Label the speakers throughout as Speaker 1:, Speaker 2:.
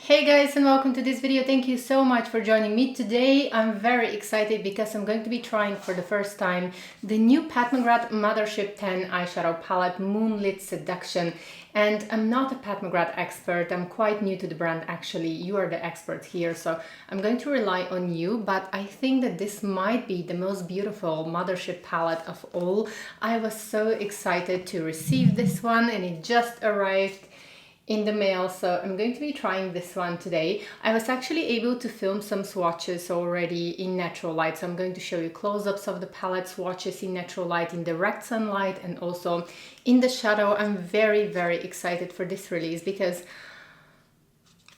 Speaker 1: Hey guys, and welcome to this video. Thank you so much for joining me today. I'm very excited because I'm going to be trying for the first time the new Pat McGrath Mothership 10 eyeshadow palette Moonlit Seduction. And I'm not a Pat McGrath expert. I'm quite new to the brand actually. You are the expert here, so I'm going to rely on you, but I think that this might be the most beautiful Mothership palette of all. I was so excited to receive this one and it just arrived in the mail, so I'm going to be trying this one today. I was actually able to film some swatches already in natural light, so I'm going to show you close-ups of the palette, swatches in natural light, in direct sunlight, and also in the shadow. I'm very excited for this release because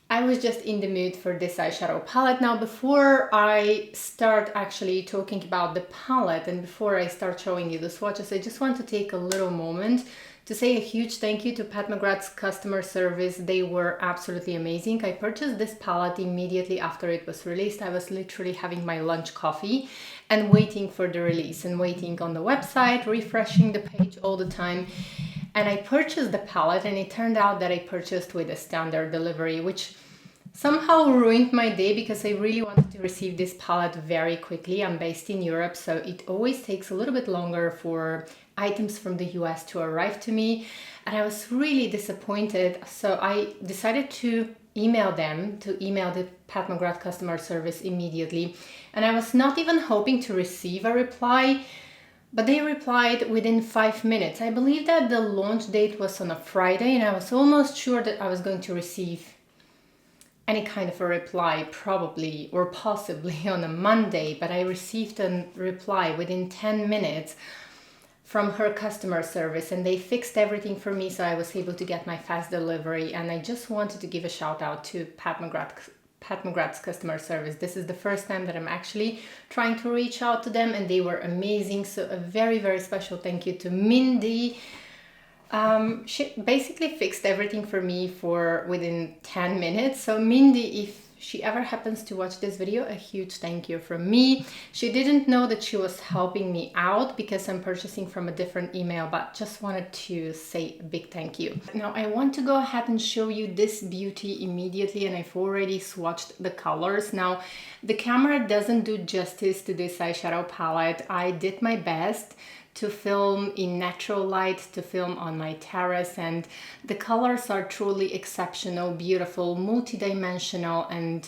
Speaker 1: I was just in the mood for this eyeshadow palette. Now, before I start actually talking about the palette and before I start showing you the swatches, I just want to take a little moment to say a huge thank you to Pat McGrath's customer service. They were absolutely amazing. I purchased this palette immediately after it was released. I was literally having my lunch coffee and waiting for the release and waiting on the website, refreshing the page all the time. And I purchased the palette and it turned out that I purchased with a standard delivery, which somehow ruined my day because I really wanted to receive this palette very quickly. I'm based in Europe, so it always takes a little bit longer for items from the US to arrive to me, and I was really disappointed. So I decided to email the Pat McGrath customer service immediately, and I was not even hoping to receive a reply, but they replied within 5 minutes. I believe that the launch date was on a Friday, and I was almost sure that I was going to receive any kind of a reply, probably or possibly on a Monday, but I received a reply within 10 minutes from her customer service, and they fixed everything for me, so I was able to get my fast delivery. And I just wanted to give a shout out to Pat McGrath's customer service. This is the first time that I'm actually trying to reach out to them, and they were amazing. So a very special thank you to Mindy. She basically fixed everything for me within 10 minutes. So Mindy, if she ever happens to watch this video, a huge thank you from me. She didn't know that she was helping me out because I'm purchasing from a different email, but just wanted to say a big thank you. Now I want to go ahead and show you this beauty immediately, and I've already swatched the colors. Now the camera doesn't do justice to this eyeshadow palette. I did my best to film in natural light, to film on my terrace, and the colors are truly exceptional, beautiful, multi-dimensional, and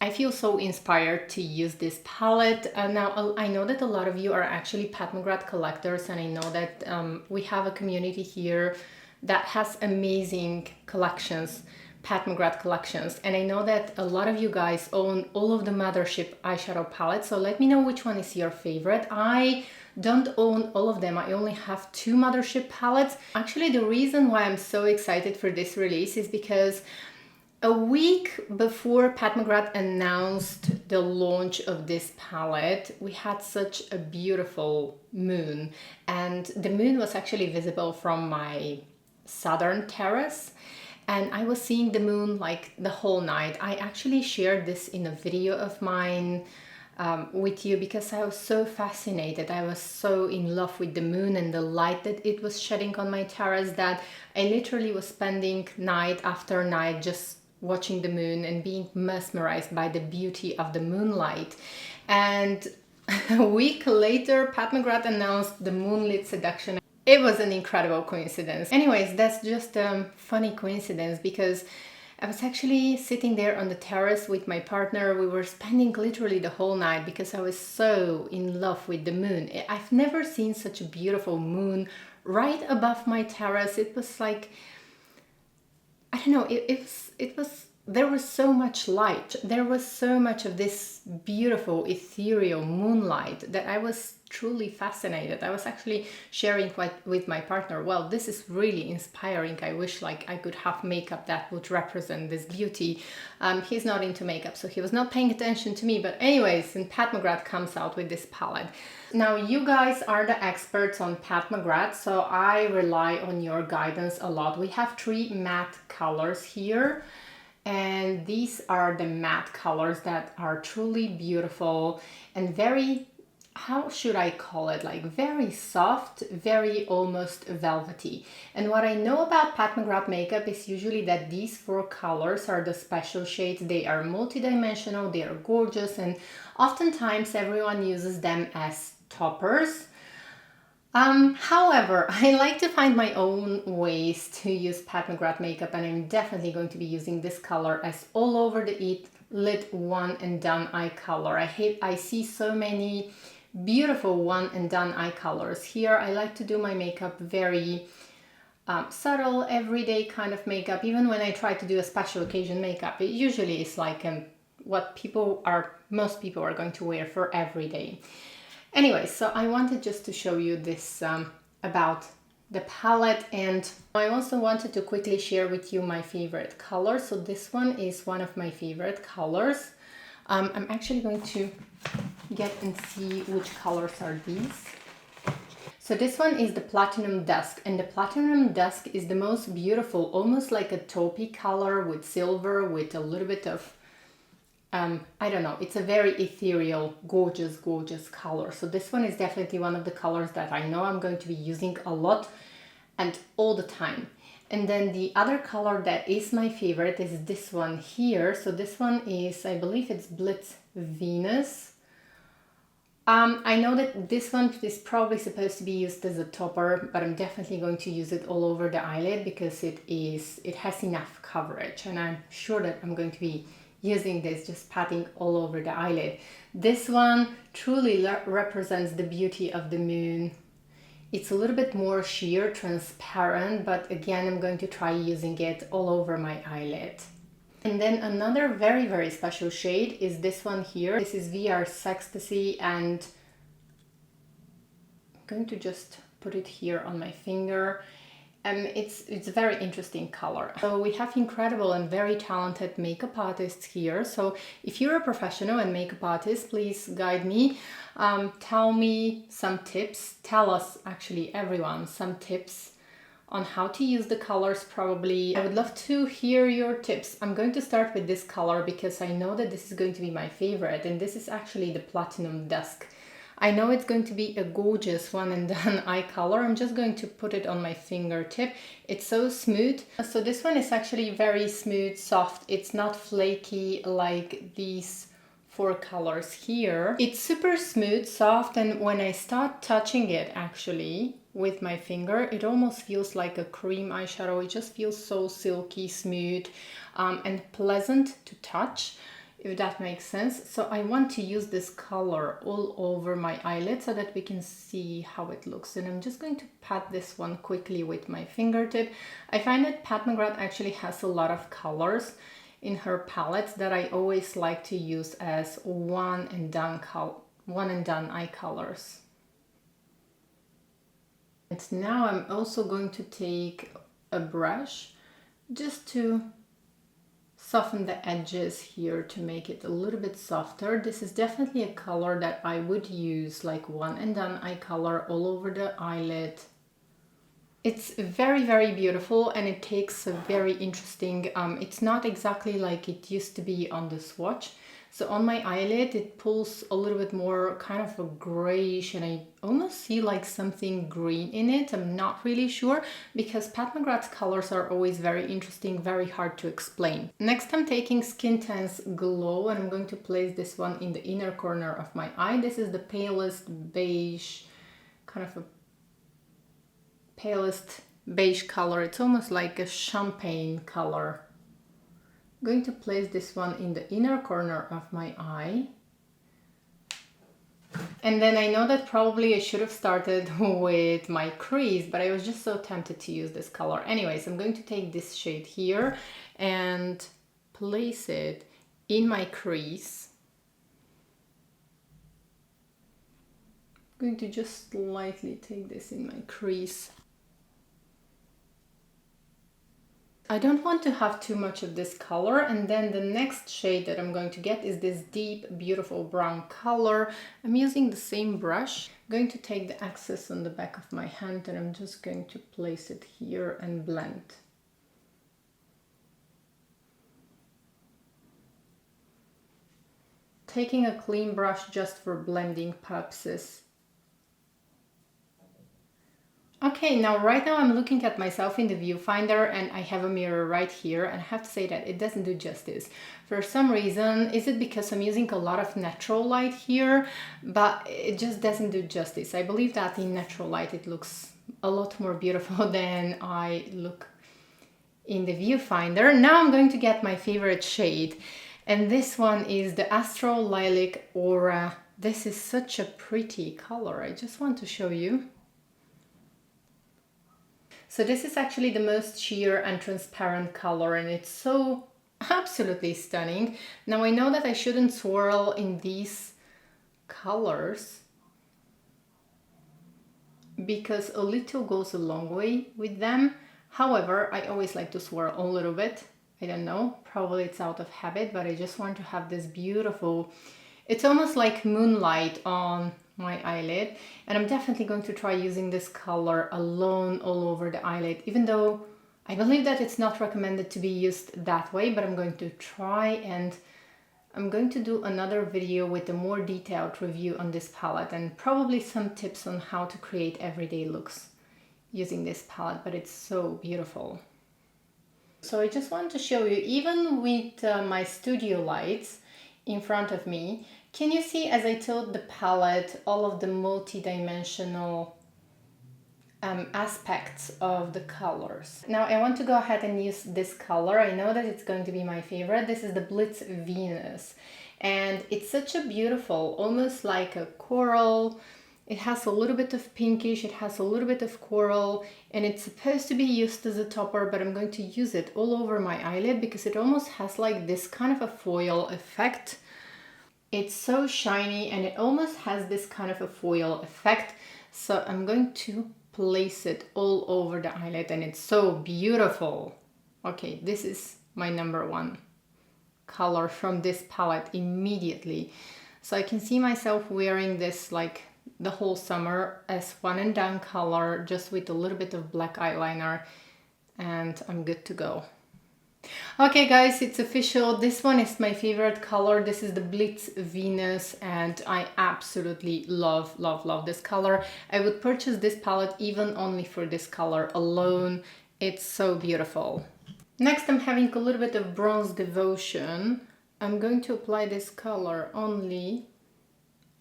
Speaker 1: I feel so inspired to use this palette. Now, I know that a lot of you are actually Pat McGrath collectors, and I know that we have a community here that has amazing collections, Pat McGrath collections, and I know that a lot of you guys own all of the Mothership eyeshadow palettes, so let me know which one is your favorite. I don't own all of them. I only have 2 Mothership palettes. Actually, the reason why I'm so excited for this release is because a week before Pat McGrath announced the launch of this palette, we had such a beautiful moon, and the moon was actually visible from my southern terrace, and I was seeing the moon like the whole night. I actually shared this in a video of mine with you because I was so fascinated. I was so in love with the moon and the light that it was shedding on my terrace that I literally was spending night after night just watching the moon and being mesmerized by the beauty of the moonlight. And a week later, Pat McGrath announced the Moonlit Seduction. It was an incredible coincidence. Anyways, that's just a funny coincidence because I was actually sitting there on the terrace with my partner. We were spending literally the whole night because I was so in love with the moon. I've never seen such a beautiful moon right above my terrace. It was like, I don't know, it was, there was so much light. There was so much of this beautiful ethereal moonlight that I was truly fascinated. I was actually sharing with my partner, well, this is really inspiring. I wish like I could have makeup that would represent this beauty. He's not into makeup, so he was not paying attention to me. But anyways, and Pat McGrath comes out with this palette. Now, you guys are the experts on Pat McGrath, so I rely on your guidance a lot. We have 3 matte colors here, and these are the matte colors that are truly beautiful and very how should I call it, like very soft, very almost velvety. And what I know about Pat McGrath makeup is usually that these four colors are the special shades. They are multidimensional, they are gorgeous, and oftentimes everyone uses them as toppers. However, I like to find my own ways to use Pat McGrath makeup, and I'm definitely going to be using this color as all over the lid one and done eye color. I see so many beautiful one and done eye colors. Here I like to do my makeup very subtle, everyday kind of makeup. Even when I try to do a special occasion makeup, it usually is like what most people are going to wear for every day. Anyway, so I wanted just to show you this about the palette, and I also wanted to quickly share with you my favorite color. So this one is one of my favorite colors. I'm actually going to get and see which colors are these. So this one is the Platinum Dusk, and the Platinum Dusk is the most beautiful, almost like a taupey color with silver, with a little bit of I don't know, it's a very ethereal, gorgeous, gorgeous color. So this one is definitely one of the colors that I know I'm going to be using a lot and all the time. And then the other color that is my favorite is this one here. So this one is, I believe it's Blitz Venus. I know that this one is probably supposed to be used as a topper, but I'm definitely going to use it all over the eyelid because it has enough coverage, and I'm sure that I'm going to be using this, just patting all over the eyelid. This one truly represents the beauty of the moon. It's a little bit more sheer, transparent, but again, I'm going to try using it all over my eyelid. And then another very, very special shade is this one here. This is VR Sextasy, and I'm going to just put it here on my finger. It's a very interesting color. So we have incredible and very talented makeup artists here. So if you're a professional and makeup artist, please guide me. Tell me some tips. Tell us, actually, everyone, some tips on how to use the colors probably. I would love to hear your tips. I'm going to start with this color because I know that this is going to be my favorite, and this is actually the Platinum Dusk. I know it's going to be a gorgeous one and done eye color. I'm just going to put it on my fingertip. It's so smooth. So this one is actually very smooth, soft. It's not flaky like these four colors here. It's super smooth, soft, and when I start touching it actually with my finger, it almost feels like a cream eyeshadow. It just feels so silky, smooth, and pleasant to touch, if that makes sense. So I want to use this color all over my eyelid so that we can see how it looks. And I'm just going to pat this one quickly with my fingertip. I find that Pat McGrath actually has a lot of colors in her palettes that I always like to use as one and done eye colors. And now I'm also going to take a brush just to soften the edges here to make it a little bit softer. This is definitely a color that I would use like one and done eye color all over the eyelid. It's very, very beautiful, and it takes a very interesting, it's not exactly like it used to be on the swatch. So on my eyelid, it pulls a little bit more kind of a grayish, and I almost see like something green in it. I'm not really sure because Pat McGrath's colors are always very interesting, very hard to explain. Next, I'm taking Skin Tense Glow, and I'm going to place this one in the inner corner of my eye. This is the palest beige, kind of a palest beige color. It's almost like a champagne color. I'm going to place this one in the inner corner of my eye. And then I know that probably I should have started with my crease, but I was just so tempted to use this color. Anyways, I'm going to take this shade here and place it in my crease. I'm going to just slightly take this in my crease. I don't want to have too much of this color, and then the next shade that I'm going to get is this deep, beautiful brown color. I'm using the same brush. I'm going to take the excess on the back of my hand, and I'm just going to place it here and blend. taking a clean brush just for blending purposes. Okay, now right now I'm looking at myself in the viewfinder and I have a mirror right here, and I have to say that it doesn't do justice. For some reason, is it because I'm using a lot of natural light here, but it just doesn't do justice. I believe that in natural light it looks a lot more beautiful than I look in the viewfinder. Now I'm going to get my favorite shade, and this one is the Astro Lilik Aura. This is such a pretty color. I just want to show you. So this is actually the most sheer and transparent color, and it's so absolutely stunning. Now I know that I shouldn't swirl in these colors because a little goes a long way with them. However, I always like to swirl a little bit. I don't know, probably it's out of habit, but I just want to have this beautiful, it's almost like moonlight on my eyelid, and I'm definitely going to try using this color alone all over the eyelid, even though I believe that it's not recommended to be used that way, but I'm going to try, and I'm going to do another video with a more detailed review on this palette and probably some tips on how to create everyday looks using this palette, but it's so beautiful. So I just want to show you, even with my studio lights in front of me, can you see as I tilt the palette all of the multi-dimensional aspects of the colors? Now I want to go ahead and use this color. I know that it's going to be my favorite. This is the Blitz Venus, and it's such a beautiful, almost like a coral. It has a little bit of pinkish, it has a little bit of coral, and it's supposed to be used as a topper, but I'm going to use it all over my eyelid because it almost has like this kind of a foil effect. It's so shiny and it almost has this kind of a foil effect. So I'm going to place it all over the eyelid, and it's so beautiful. Okay, this is my number one color from this palette immediately. So I can see myself wearing this like the whole summer as one and done color, just with a little bit of black eyeliner, and I'm good to go. Okay guys, it's official. This one is my favorite color. This is the Blitz Venus, and I absolutely love this color. I would purchase this palette even only for this color alone. It's so beautiful. Next, I'm having a little bit of Bronze Devotion. I'm going to apply this color only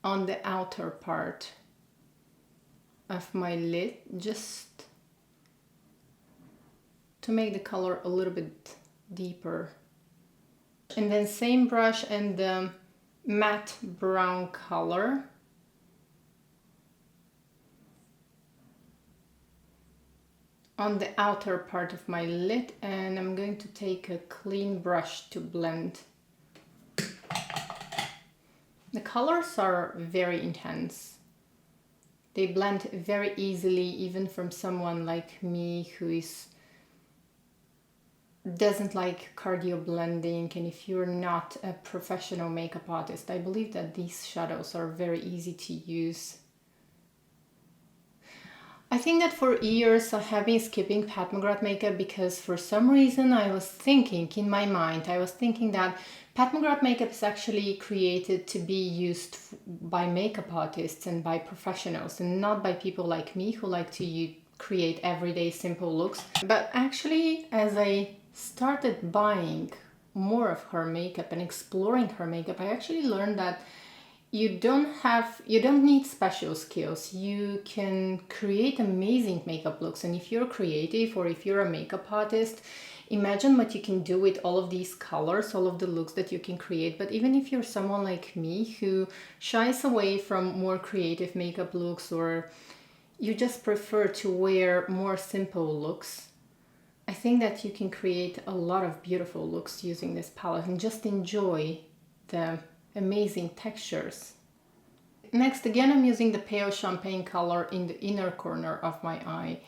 Speaker 1: on the outer part of my lid, just to make the color a little bit deeper. And then same brush and the matte brown color. On the outer part of my lid, and I'm going to take a clean brush to blend. The colors are very intense. They blend very easily, even from someone like me who doesn't like cardio blending, and if you're not a professional makeup artist, I believe that these shadows are very easy to use. I think that for years I have been skipping Pat McGrath makeup because for some reason I was thinking in my mind, that Pat McGrath makeup is actually created to be used by makeup artists and by professionals, and not by people like me who like to create everyday simple looks. But actually, as I started buying more of her makeup and exploring her makeup, I actually learned that you don't need special skills. You can create amazing makeup looks, and if you're creative or if you're a makeup artist, imagine what you can do with all of these colors, all of the looks that you can create. But even if you're someone like me who shies away from more creative makeup looks, or you just prefer to wear more simple looks, I think that you can create a lot of beautiful looks using this palette and just enjoy the amazing textures. Next, again, I'm using the pale champagne color in the inner corner of my eye.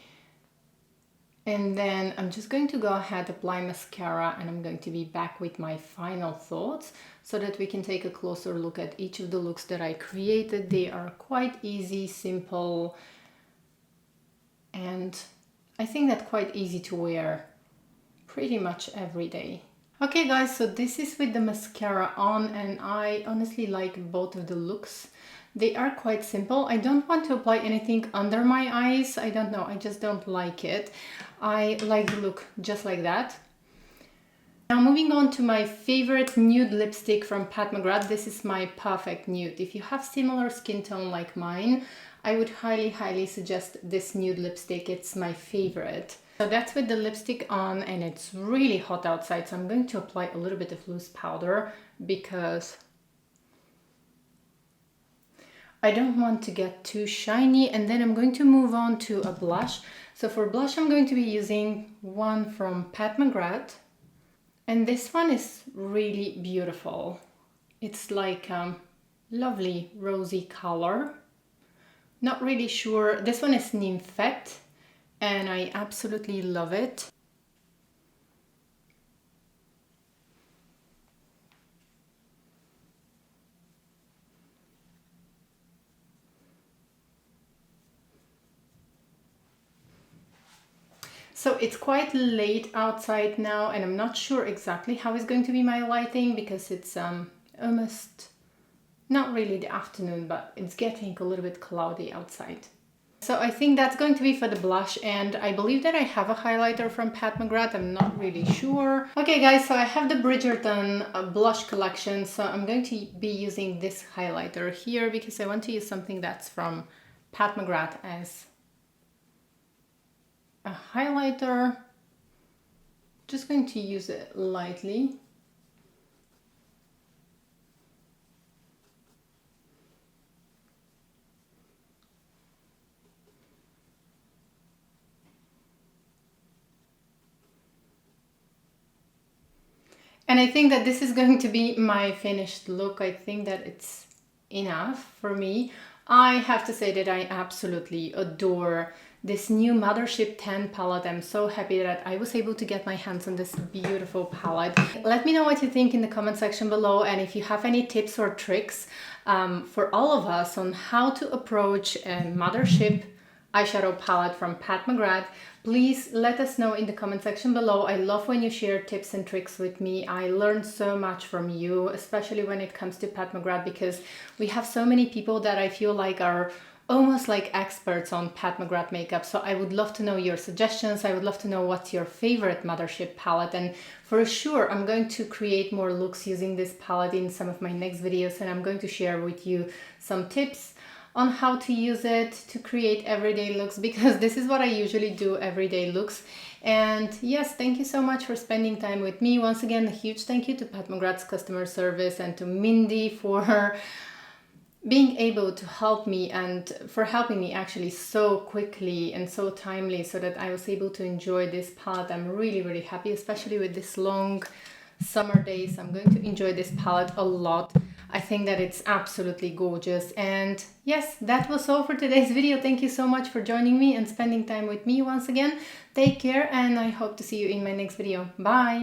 Speaker 1: And then I'm just going to go ahead, apply mascara, and I'm going to be back with my final thoughts so that we can take a closer look at each of the looks that I created. They are quite easy, simple, and I think that quite easy to wear pretty much every day. Okay guys, so this is with the mascara on, and I honestly like both of the looks. They are quite simple. I don't want to apply anything under my eyes. I don't know, I just don't like it. I like the look just like that. Now moving on to my favorite nude lipstick from Pat McGrath. This is my perfect nude. If you have similar skin tone like mine, I would highly suggest this nude lipstick. It's my favorite. So that's with the lipstick on, and it's really hot outside, so I'm going to apply a little bit of loose powder because I don't want to get too shiny. And then I'm going to move on to a blush. So for blush, I'm going to be using one from Pat McGrath. And this one is really beautiful. It's like a lovely rosy color. Not really sure. This one is Nymphette, and I absolutely love it. So it's quite late outside now, and I'm not sure exactly how it's going to be my lighting because it's almost not really the afternoon, but it's getting a little bit cloudy outside. So I think that's going to be for the blush, and I believe that I have a highlighter from Pat McGrath. I'm not really sure. Okay guys, so I have the Bridgerton blush collection, so I'm going to be using this highlighter here because I want to use something that's from Pat McGrath as a highlighter. Just going to use it lightly. And I think that this is going to be my finished look. I think that it's enough for me. I have to say that I absolutely adore this new Mothership 10 palette. I'm so happy that I was able to get my hands on this beautiful palette. Let me know what you think in the comment section below, and if you have any tips or tricks for all of us on how to approach a Mothership eyeshadow palette from Pat McGrath, please let us know in the comment section below. I love when you share tips and tricks with me. I learn so much from you, especially when it comes to Pat McGrath, because we have so many people that I feel like are almost like experts on Pat McGrath makeup. So I would love to know your suggestions. I would love to know what's your favorite Mothership palette, and for sure I'm going to create more looks using this palette in some of my next videos, and I'm going to share with you some tips on how to use it to create everyday looks, because this is what I usually do, everyday looks. And yes, thank you so much for spending time with me. Once again, a huge thank you to Pat McGrath's customer service and to Mindy for being able to help me and for helping me actually so quickly and so timely so that I was able to enjoy this palette. I'm really happy, especially with this long summer days. I'm going to enjoy this palette a lot. I think that it's absolutely gorgeous. And yes, that was all for today's video. Thank you so much for joining me and spending time with me once again. Take care, and I hope to see you in my next video. Bye!